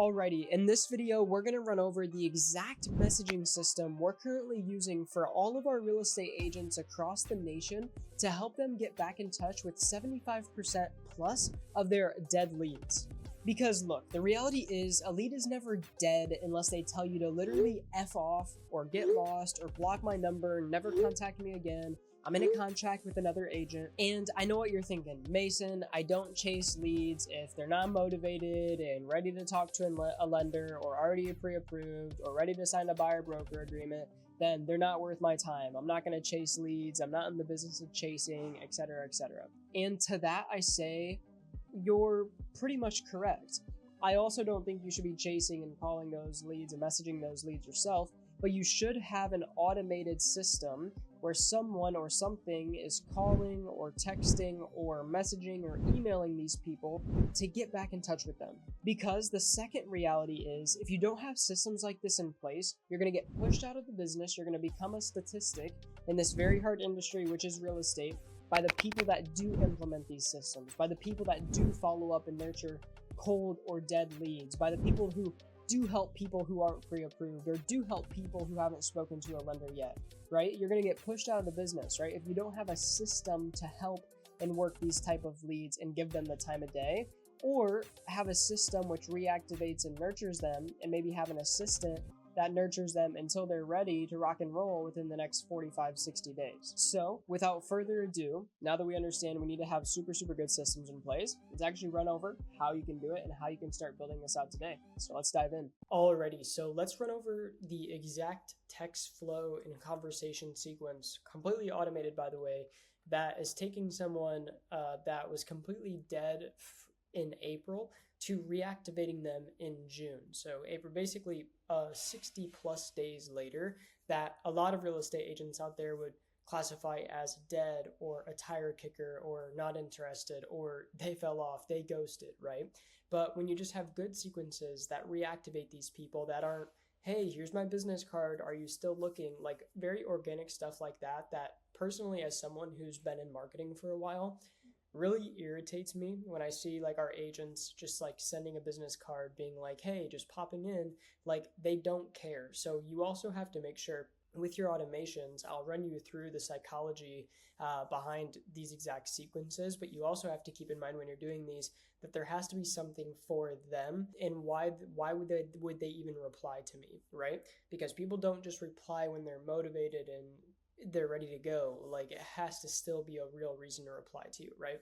Alrighty, in this video, we're going to run over the exact messaging system we're currently using for all of our real estate agents across the nation to help them get back in touch with 75% plus of their dead leads. Because look, the reality is a lead is never dead unless they tell you to literally F off or get lost or block my number, never contact me again. I'm in a contract with another agent. And I know what you're thinking, Mason, I don't chase leads if they're not motivated and ready to talk to a lender or already pre-approved or ready to sign a buyer broker agreement, then they're not worth my time. I'm not going to chase leads. I'm not in the business of chasing, etc., etc. And to that I say, you're pretty much correct. I also don't think you should be chasing and calling those leads and messaging those leads yourself, but you should have an automated system where someone or something is calling or texting or messaging or emailing these people to get back in touch with them. Because the second reality is, if you don't have systems like this in place, you're going to get pushed out of the business, you're going to become a statistic in this very hard industry, which is real estate, by the people that do implement these systems, by the people that do follow up and nurture cold or dead leads, by the people who do help people who aren't pre-approved or do help people who haven't spoken to a lender yet, right? You're going to get pushed out of the business, right? If you don't have a system to help and work these type of leads and give them the time of day, or have a system which reactivates and nurtures them, and maybe have an assistant that nurtures them until they're ready to rock and roll within the next 45, 60 days. So without further ado, now that we understand we need to have super good systems in place, let's actually run over how you can do it and how you can start building this out today. So let's dive in. Alrighty, so let's run over the exact text flow and conversation sequence, completely automated by the way, that is taking someone that was completely dead in April to reactivating them in June. So April, basically 60 plus days later, that a lot of real estate agents out there would classify as dead or a tire kicker or not interested or they fell off, they ghosted, right? But when you just have good sequences that reactivate these people that aren't, hey, here's my business card, are you still looking? Like very organic stuff like that, that personally as someone who's been in marketing for a while, really irritates me when I see like our agents just like sending a business card being like, hey, just popping in, like they don't care. So you also have to make sure with your automations, I'll run you through the psychology behind these exact sequences, but you also have to keep in mind when you're doing these that there has to be something for them. And why would they even reply to me, right? Because people don't just reply when they're motivated and they're ready to go. Like it has to still be a real reason to reply to you, right?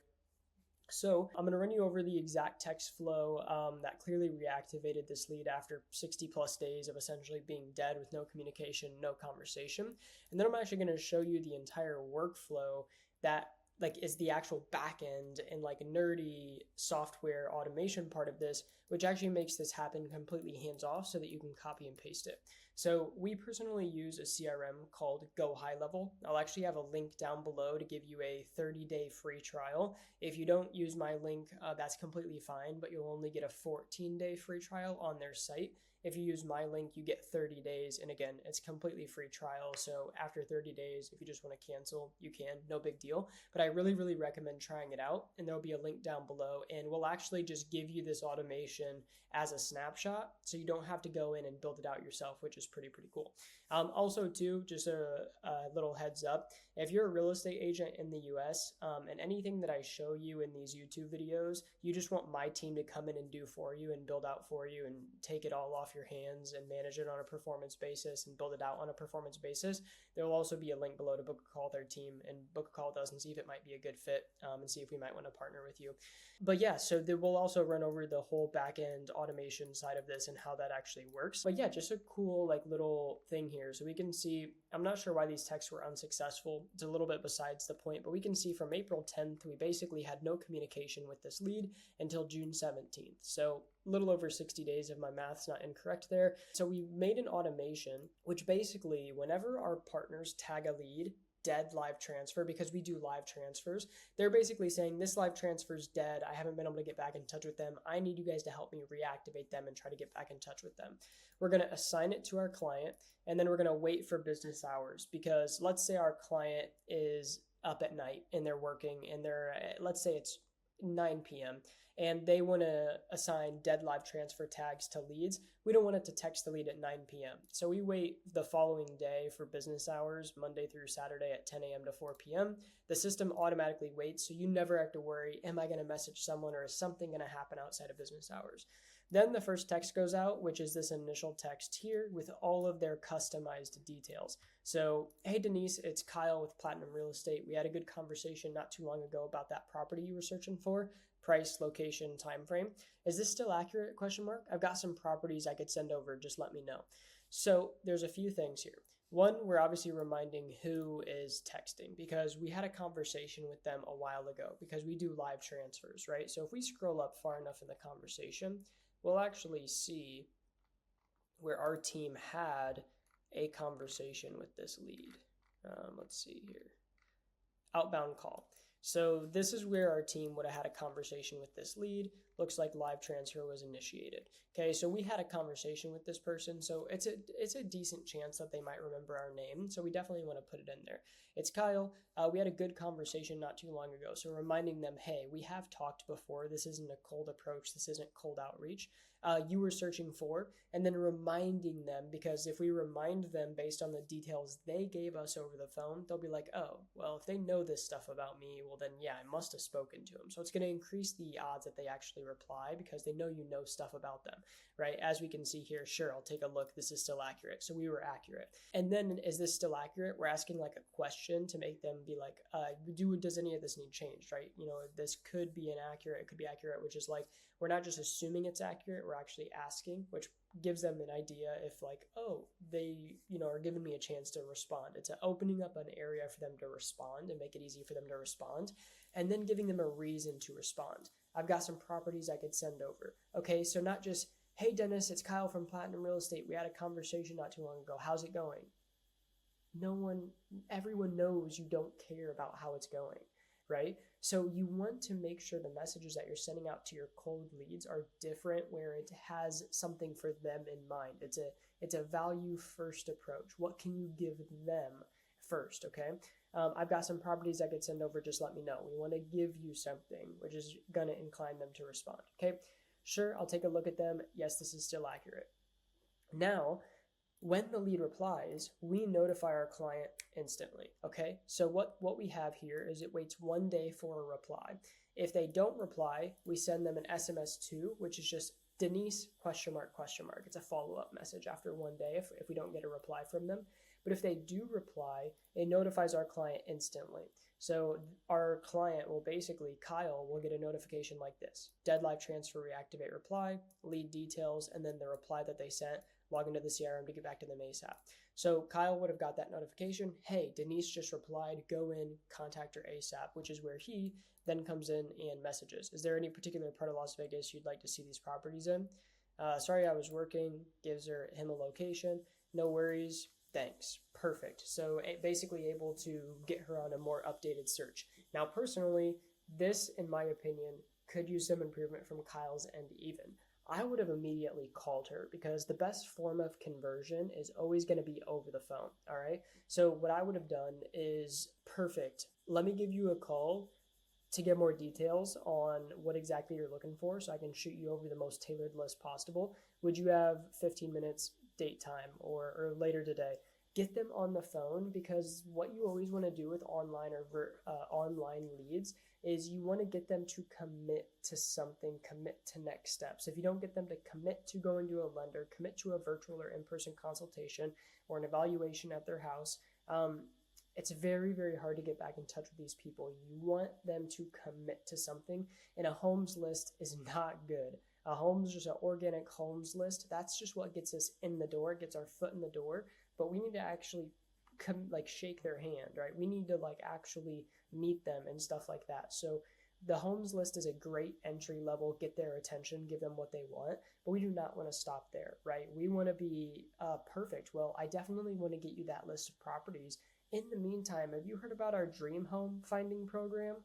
So I'm going to run you over the exact text flow that clearly reactivated this lead after 60 plus days of essentially being dead with no communication, no conversation. And then I'm actually going to show you the entire workflow that like is the actual backend and like nerdy software automation part of this, which actually makes this happen completely hands off so that you can copy and paste it. So we personally use a CRM called Go High Level. I'll actually have a link down below to give you a 30-day free trial. If you don't use my link, that's completely fine, but you'll only get a 14-day free trial on their site. If you use my link, you get 30 days. And again, it's completely free trial. So after 30 days, if you just want to cancel, you can, no big deal. But I really recommend trying it out. And there'll be a link down below. And we'll actually just give you this automation as a snapshot. So you don't have to go in and build it out yourself, which is pretty cool. Also too, just a little heads up, if you're a real estate agent in the US and anything that I show you in these YouTube videos, you just want my team to come in and do for you and build out for you and take it all off your hands and manage it on a performance basis and build it out on a performance basis, there will also be a link below to book a call with their team and book a call with us and see if it might be a good fit and see if we might want to partner with you. But yeah, so we'll also run over the whole back-end automation side of this and how that actually works. But yeah, just a cool like little thing here. So we can see, I'm not sure why these texts were unsuccessful. It's a little bit besides the point, but we can see from April 10th, we basically had no communication with this lead until June 17th. So a little over 60 days if my math's not incorrect there. So we made an automation, which basically whenever our partners tag a lead, dead live transfer, because we do live transfers, they're basically saying this live transfer is dead. I haven't been able to get back in touch with them. I need you guys to help me reactivate them and try to get back in touch with them. We're going to assign it to our client, and then we're going to wait for business hours, because let's say our client is up at night and they're working and let's say it's 9 p.m. and they want to assign dead live transfer tags to leads, we don't want it to text the lead at 9 p.m. So we wait the following day for business hours, Monday through Saturday at 10 a.m. to 4 p.m. The system automatically waits, so you never have to worry, am I going to message someone or is something going to happen outside of business hours? Then the first text goes out, which is this initial text here with all of their customized details. So, hey Denise, it's Kyle with Platinum Real Estate. We had a good conversation not too long ago about that property you were searching for. Price, location, time frame. Is this still accurate? Question mark. I've got some properties I could send over. Just let me know. So there's a few things here. One, we're obviously reminding who is texting because we had a conversation with them a while ago because we do live transfers, right? So if we scroll up far enough in the conversation, we'll actually see where our team had a conversation with this lead. Let's see here. Outbound call. So this is where our team would have had a conversation with this lead. Looks like live transfer was initiated. Okay, so we had a conversation with this person, so it's a decent chance that they might remember our name. So we definitely want to put it in there. It's Kyle. We had a good conversation not too long ago. So reminding them, hey, we have talked before. This isn't a cold approach. This isn't cold outreach. You were searching for, and then reminding them, because if we remind them based on the details they gave us over the phone, they'll be like, oh, well, if they know this stuff about me, well then yeah, I must have spoken to them. So it's going to increase the odds that they actually reply because they know you know stuff about them, right? As we can see here, sure, I'll take a look. This is still accurate. So we were accurate. And then is this still accurate? We're asking like a question to make them be like, does any of this need changed, right? You know, this could be inaccurate. It could be accurate, which is like, we're not just assuming it's accurate, we're actually asking, which gives them an idea if like, oh, they, are giving me a chance to respond. It's opening up an area for them to respond and make it easy for them to respond, and then giving them a reason to respond. I've got some properties I could send over. Okay, so not just, hey Dennis, it's Kyle from Platinum Real Estate. We had a conversation not too long ago. How's it going? Everyone knows you don't care about how it's going, right? So you want to make sure the messages that you're sending out to your cold leads are different, where it has something for them in mind. It's a value first approach. What can you give them first? Okay. I've got some properties I could send over. Just let me know. We want to give you something, which is going to incline them to respond. Okay. Sure. I'll take a look at them. Yes, this is still accurate. Now, when the lead replies, we notify our client instantly, okay? So what we have here is it waits 1 day for a reply. If they don't reply, we send them an SMS2, which is just Denise, question mark, question mark. It's a follow-up message after 1 day if we don't get a reply from them. But if they do reply, it notifies our client instantly. So our client will basically, Kyle will get a notification like this: dead live transfer, reactivate reply, lead details, and then the reply that they sent, log into the CRM to get back to them ASAP. So Kyle would have got that notification. Hey, Denise just replied, go in, contact her ASAP, which is where he then comes in and messages. Is there any particular part of Las Vegas you'd like to see these properties in? Sorry, I was working, gives him a location. No worries, thanks. Perfect. So basically able to get her on a more updated search. Now, personally, this, in my opinion, could use some improvement from Kyle's end even. I would have immediately called her because the best form of conversion is always going to be over the phone. All right. So what I would have done is, perfect. Let me give you a call to get more details on what exactly you're looking for so I can shoot you over the most tailored list possible. Would you have 15 minutes date time or later today? Get them on the phone, because what you always want to do with online or online leads is you want to get them to commit to something, commit to next steps. If you don't get them to commit to going to a lender, commit to a virtual or in-person consultation or an evaluation at their house, it's very, very hard to get back in touch with these people. You want them to commit to something, and a homes list is not good. A homes, just an organic homes list, that's just what gets us in the door, gets our foot in the door. But we need to actually shake their hand, right? We need to actually meet them and stuff like that. So the homes list is a great entry level, get their attention, give them what they want, but we do not want to stop there, right? We want to be perfect. Well, I definitely want to get you that list of properties. In the meantime, have you heard about our dream home finding program?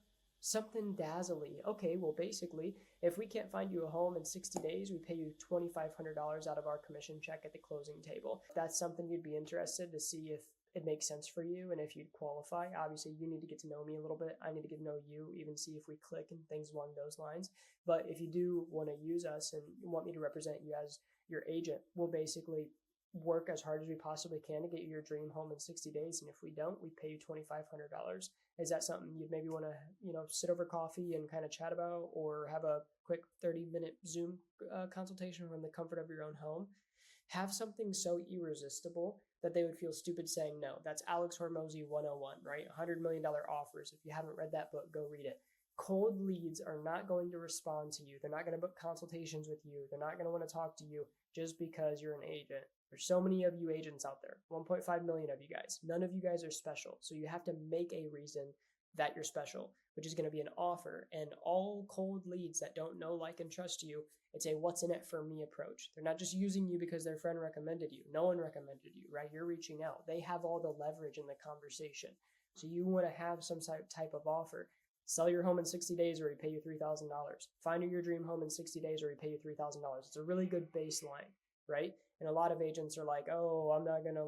Something dazzling. Okay, well, basically, if we can't find you a home in 60 days, we pay you $2,500 out of our commission check at the closing table. If that's something you'd be interested to see it makes sense for you and if you'd qualify. Obviously, you need to get to know me a little bit. I need to get to know you, even see if we click and things along those lines. But if you do want to use us and want me to represent you as your agent, we'll basically work as hard as we possibly can to get you your dream home in 60 days. And if we don't, we pay you $2,500. Is that something you'd maybe want to, sit over coffee and kind of chat about, or have a quick 30-minute Zoom consultation from the comfort of your own home? Have something so irresistible that they would feel stupid saying no. That's Alex Hormozy 101, right? $100 million offers. If you haven't read that book, go read it. Cold leads are not going to respond to you. They're not going to book consultations with you. They're not going to want to talk to you just because you're an agent. There's so many of you agents out there, 1.5 million of you guys. None of you guys are special. So you have to make a reason that you're special, which is going to be an offer. And all cold leads that don't know, like, and trust you, it's a what's in it for me approach. They're not just using you because their friend recommended you. No one recommended you, right? You're reaching out. They have all the leverage in the conversation. So you want to have some type of offer. Sell your home in 60 days or we pay you $3,000. Find your dream home in 60 days or we pay you $3,000. It's a really good baseline, right? And a lot of agents are like, oh, I'm not going to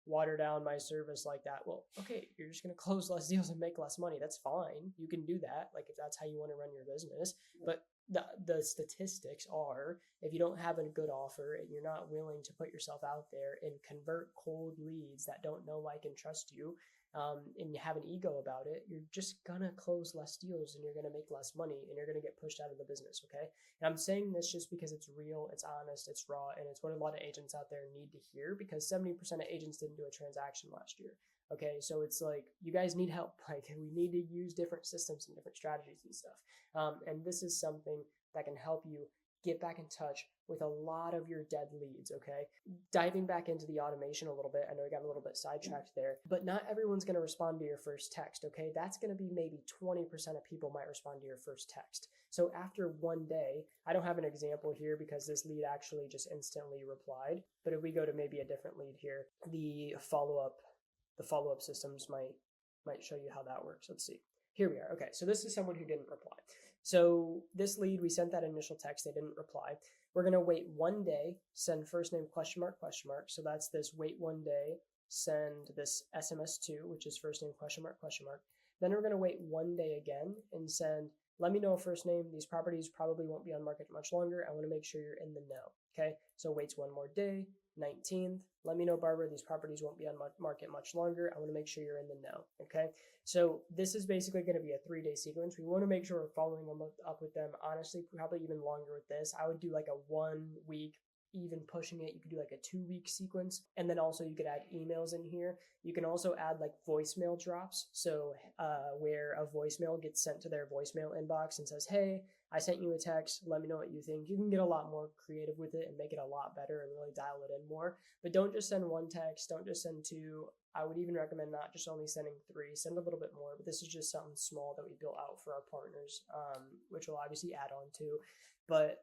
water down my service like that. Well, okay, you're just going to close less deals and make less money. That's fine. You can do that. If that's how you want to run your business. But the statistics are, if you don't have a good offer and you're not willing to put yourself out there and convert cold leads that don't know, like, and trust you, and you have an ego about it, you're just gonna close less deals and you're gonna make less money and you're gonna get pushed out of the business, okay? And I'm saying this just because it's real, it's honest, it's raw, and it's what a lot of agents out there need to hear, because 70% of agents didn't do a transaction last year, okay? So it's you guys need help. We need to use different systems and different strategies and stuff. And this is something that can help you get back in touch with a lot of your dead leads, okay? Diving back into the automation a little bit, I know I got a little bit sidetracked there, but not everyone's going to respond to your first text, okay? That's going to be maybe 20% of people might respond to your first text. So after one day, I don't have an example here because this lead actually just instantly replied, but if we go to maybe a different lead here, the follow-up systems might show you how that works. Let's see. Here we are. Okay, so this is someone who didn't reply. So this lead, we sent that initial text, they didn't reply. We're going to wait 1 day, send first name question mark. So that's this wait 1 day, send this SMS2, which is first name question mark. Then we're going to wait 1 day again and send, let me know first name. These properties probably won't be on market much longer. I want to make sure you're in the know. Okay, so waits one more day, 19th. Let me know, Barbara, these properties won't be on market much longer. I want to make sure you're in the know. Okay, so this is basically going to be a 3-day sequence. We want to make sure we're following up with them. Honestly, probably even longer with this. I would do a 1 week, even pushing it. You could do a 2-week sequence. And then also you could add emails in here. You can also add voicemail drops. So where a voicemail gets sent to their voicemail inbox and says, hey, I sent you a text. Let me know what you think. You can get a lot more creative with it and make it a lot better and really dial it in more. But don't just send 1 text. Don't just send 2. I would even recommend not just only sending 3. Send a little bit more. But this is just something small that we built out for our partners, which we'll obviously add on to. But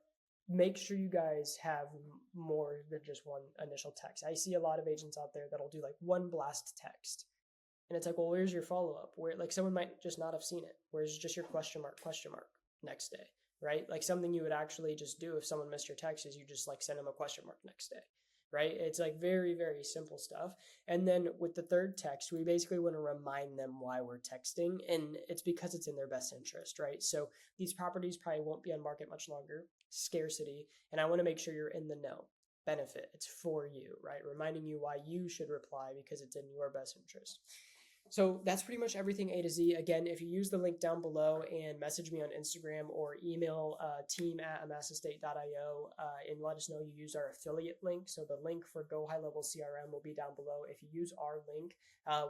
make sure you guys have more than just 1 initial text. I see a lot of agents out there that'll do 1 blast text. And it's well, where's your follow-up? Where someone might just not have seen it. Where's just your question mark next day, right? Something you would actually just do if someone missed your text is you just send them a question mark next day, right? It's very, very simple stuff. And then with the 3rd text, we basically want to remind them why we're texting, and it's because it's in their best interest, right? So these properties probably won't be on market much longer, scarcity, and I want to make sure you're in the know. Benefit, it's for you, right? Reminding you why you should reply because it's in your best interest. So that's pretty much everything A to Z. Again, if you use the link down below and message me on Instagram or email team@amassestate.io and let us know you use our affiliate link. So the link for Go High Level CRM will be down below. If you use our link,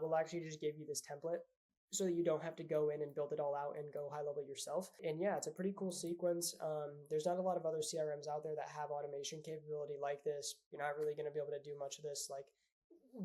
we'll actually just give you this template so that you don't have to go in and build it all out and go high level yourself. And yeah, it's a pretty cool sequence. There's not a lot of other CRMs out there that have automation capability like this. You're not really going to be able to do much of this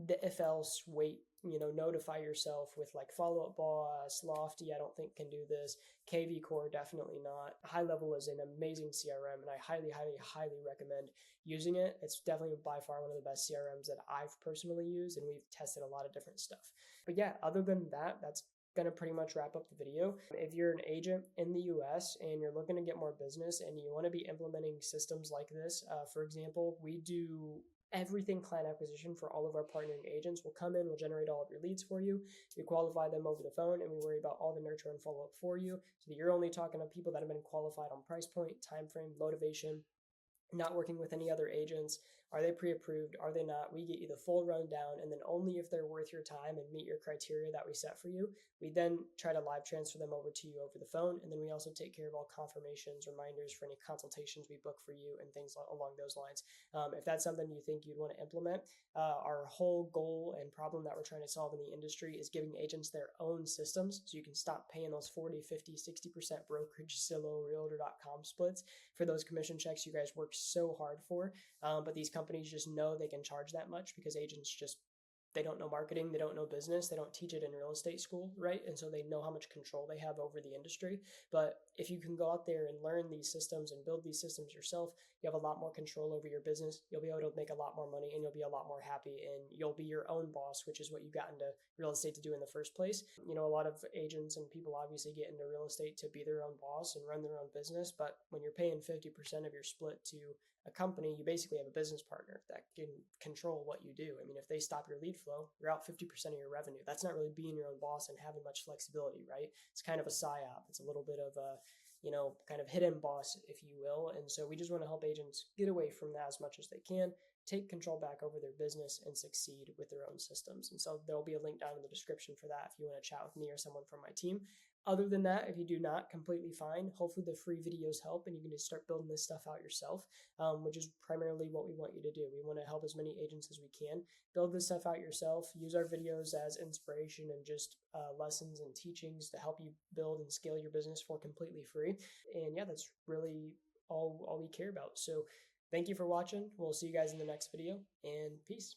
the if else wait, notify yourself with Follow Up Boss. Lofty I don't think can do this. KV Core definitely not. High Level is an amazing CRM and I highly, highly, highly recommend using it. It's definitely by far one of the best CRMs that I've personally used, and we've tested a lot of different stuff. But yeah, other than that, that's going to pretty much wrap up the video. If you're an agent in the US and you're looking to get more business and you want to be implementing systems like this, for example, we do everything client acquisition for all of our partnering agents. We'll come in, we'll generate all of your leads for you, we qualify them over the phone, and we worry about all the nurture and follow up for you, so that you're only talking to people that have been qualified on price point, time frame, motivation, not working with any other agents. Are they pre-approved? Are they not? We get you the full rundown, and then only if they're worth your time and meet your criteria that we set for you, we then try to live transfer them over to you over the phone. And then we also take care of all confirmations, reminders for any consultations we book for you, and things along those lines. If that's something you think you'd want to implement, our whole goal and problem that we're trying to solve in the industry is giving agents their own systems, so you can stop paying those 40, 50, 60% brokerage silo realtor.com splits for those commission checks you guys work so hard for. But these companies just know they can charge that much because agents just, they don't know marketing, they don't know business, they don't teach it in real estate school, right? And so they know how much control they have over the industry. But if you can go out there and learn these systems and build these systems yourself, you have a lot more control over your business. You'll be able to make a lot more money, and you'll be a lot more happy, and you'll be your own boss, which is what you got into real estate to do in the first place. You know, a lot of agents and people obviously get into real estate to be their own boss and run their own business. But when you're paying 50% of your split to a company, you basically have a business partner that can control what you do. I mean, if they stop your lead flow, you're out 50% of your revenue. That's not really being your own boss and having much flexibility, right? It's kind of a psyop. It's a little bit of a, kind of hidden boss, if you will. And so we just want to help agents get away from that as much as they can, take control back over their business, and succeed with their own systems. And so there'll be a link down in the description for that if you want to chat with me or someone from my team. Other than that, if you do not, completely fine. Hopefully the free videos help and you can just start building this stuff out yourself, which is primarily what we want you to do. We want to help as many agents as we can. Build this stuff out yourself. Use our videos as inspiration and just lessons and teachings to help you build and scale your business for completely free. And yeah, that's really all we care about. So thank you for watching. We'll see you guys in the next video, and peace.